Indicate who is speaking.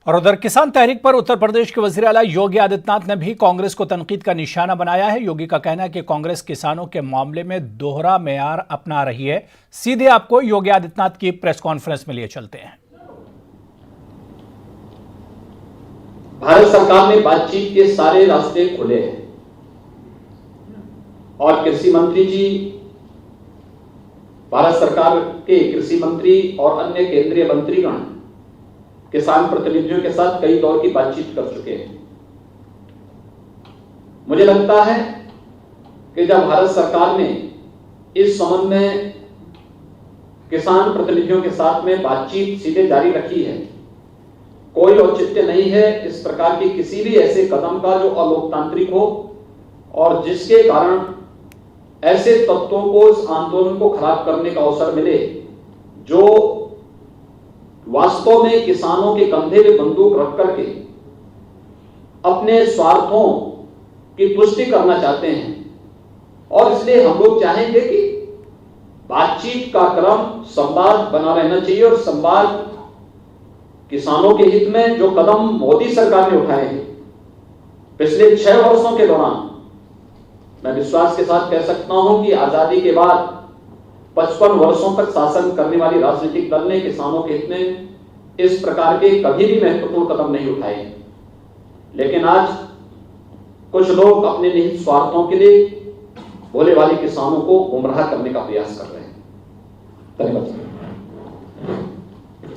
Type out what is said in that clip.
Speaker 1: और उधर किसान तहरीक पर उत्तर प्रदेश के वज़ीर आला योगी आदित्यनाथ ने भी कांग्रेस को तनकीद का निशाना बनाया है। योगी का कहना है कि कांग्रेस किसानों के मामले में दोहरा मेयार अपना रही है। सीधे आपको योगी आदित्यनाथ की प्रेस कॉन्फ्रेंस में लिए चलते हैं।
Speaker 2: भारत सरकार ने बातचीत के सारे रास्ते खोले हैं और कृषि मंत्री जी, भारत सरकार के कृषि मंत्री और अन्य केंद्रीय मंत्रीगण किसान प्रतिनिधियों के साथ कई दौर की बातचीत कर चुके हैं। मुझे लगता है कि जब भारत सरकार ने इस संबंध में किसान प्रतिनिधियों के साथ में बातचीत सीधे जारी रखी है, कोई औचित्य नहीं है इस प्रकार के किसी भी ऐसे कदम का जो अलोकतांत्रिक हो और जिसके कारण ऐसे तत्वों को इस आंदोलन को खराब करने का अवसर मिले जो वास्तव में किसानों के कंधे पे बंदूक रख करके अपने स्वार्थों की पुष्टि करना चाहते हैं। और इसलिए हम लोग चाहेंगे कि बातचीत का क्रम संवाद बना रहना चाहिए और संवाद किसानों के हित में जो कदम मोदी सरकार ने उठाए हैं पिछले 6 वर्षों के दौरान, मैं विश्वास के साथ कह सकता हूं कि आजादी के बाद 55 वर्षों तक शासन करने वाली राजनीतिक दल ने किसानों के हित में इस प्रकार के कभी भी महत्वपूर्ण कदम नहीं उठाए। लेकिन आज कुछ लोग अपने निहित स्वार्थों के लिए भोले वाले किसानों को गुमराह करने का प्रयास कर रहे हैं। धन्यवाद।